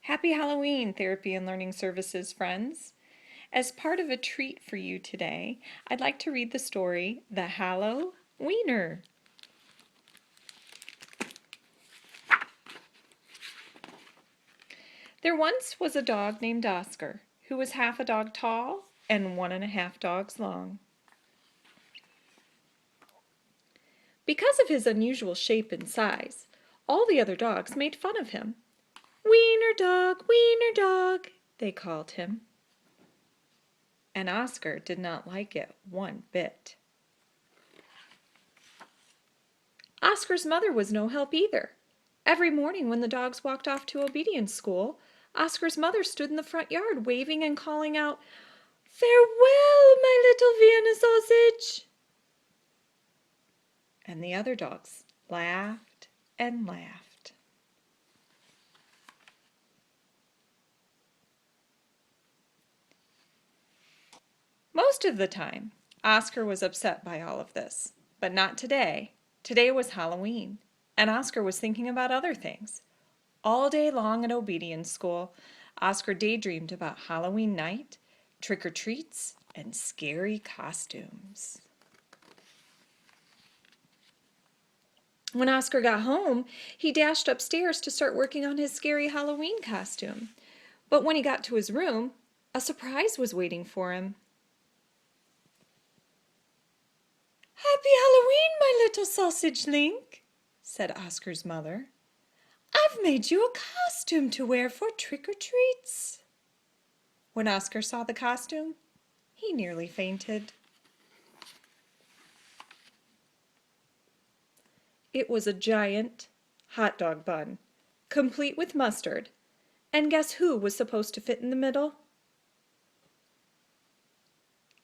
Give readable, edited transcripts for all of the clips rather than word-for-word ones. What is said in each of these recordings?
Happy Halloween, Therapy and Learning Services friends. As part of a treat for you today, I'd like to read the story, The Hallo, Weiner. There once was a dog named Oscar, who was half a dog tall and 1.5 dogs long. Because of his unusual shape and size, all the other dogs made fun of him. Wiener dog, they called him. And Oscar did not like it one bit. Oscar's mother was no help either. Every morning when the dogs walked off to obedience school, Oscar's mother stood in the front yard waving and calling out, "Farewell, my little Vienna sausage!" And the other dogs laughed and laughed. Most of the time, Oscar was upset by all of this, but not today. Today was Halloween, and Oscar was thinking about other things. All day long at obedience school, Oscar daydreamed about Halloween night, trick-or-treats, and scary costumes. When Oscar got home, he dashed upstairs to start working on his scary Halloween costume. But when he got to his room, a surprise was waiting for him. "Happy Halloween, my little sausage link," said Oscar's mother. "I've made you a costume to wear for trick-or-treats." When Oscar saw the costume, he nearly fainted. It was a giant hot dog bun, complete with mustard. And guess who was supposed to fit in the middle?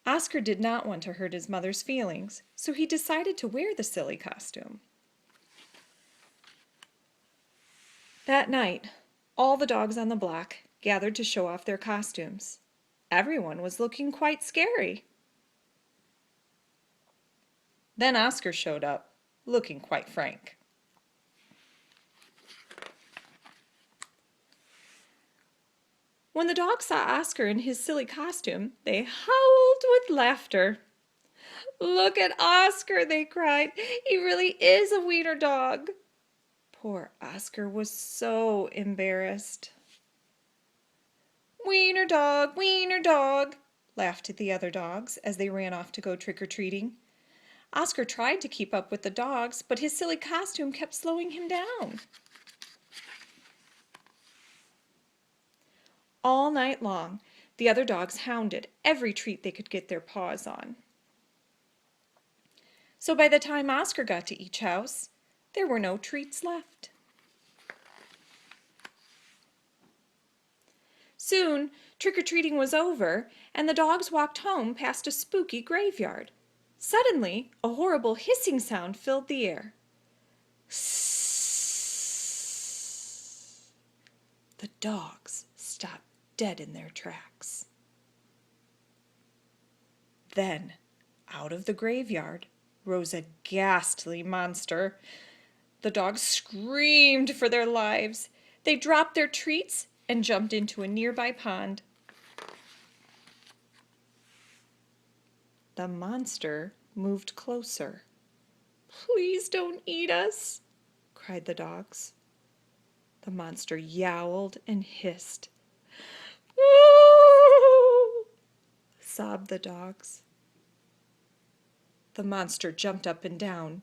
Oscar did not want to hurt his mother's feelings, so he decided to wear the silly costume. That night, all the dogs on the block gathered to show off their costumes. Everyone was looking quite scary. Then Oscar showed up, looking quite frank. When the dogs saw Oscar in his silly costume, they howled with laughter. "Look at Oscar," they cried. "He really is a wiener dog." Poor Oscar was so embarrassed. Wiener dog," laughed the other dogs as they ran off to go trick-or-treating. Oscar tried to keep up with the dogs, but his silly costume kept slowing him down. All night long, the other dogs hounded every treat they could get their paws on. So by the time Oscar got to each house, there were no treats left. Soon, trick-or-treating was over, and the dogs walked home past a spooky graveyard. Suddenly, a horrible hissing sound filled the air. The dogs stopped dead in their tracks. Then, out of the graveyard, rose a ghastly monster. The dogs screamed for their lives. They dropped their treats and jumped into a nearby pond. The monster moved closer. "Please don't eat us," cried the dogs. The monster yowled and hissed. "Ooh!" sobbed the dogs. The monster jumped up and down.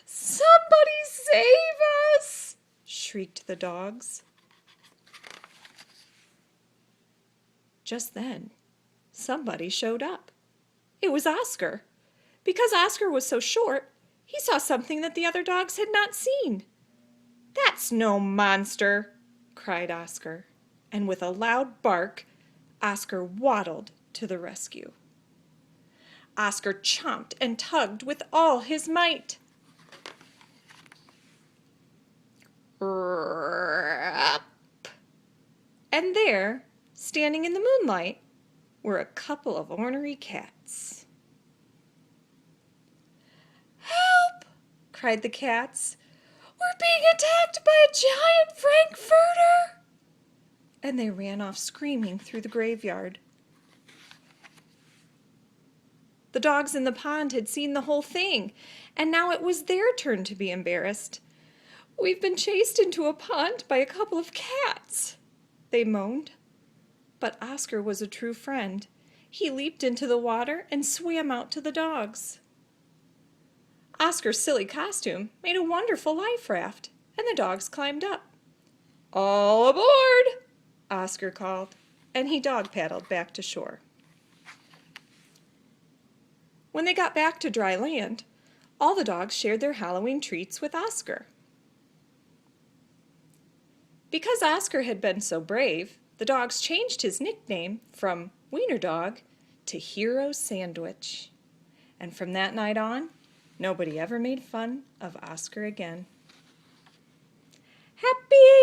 "Somebody save us!" shrieked the dogs. Just then, somebody showed up. It was Oscar. Because Oscar was so short, he saw something that the other dogs had not seen. "That's no monster!" cried Oscar, and with a loud bark, Oscar waddled to the rescue. Oscar chomped and tugged with all his might. Rap! And there, standing in the moonlight, were a couple of ornery cats. "Help!" cried the cats. "We're being attacked by a giant frankfurter!" and they ran off screaming through the graveyard. The dogs in the pond had seen the whole thing, and now it was their turn to be embarrassed. "We've been chased into a pond by a couple of cats," they moaned. But Oscar was a true friend. He leaped into the water and swam out to the dogs. Oscar's silly costume made a wonderful life raft, and the dogs climbed up. "All aboard!" Oscar called, and he dog-paddled back to shore. When they got back to dry land, all the dogs shared their Halloween treats with Oscar. Because Oscar had been so brave, the dogs changed his nickname from Wiener Dog to Hero Sandwich. And from that night on, nobody ever made fun of Oscar again. Happy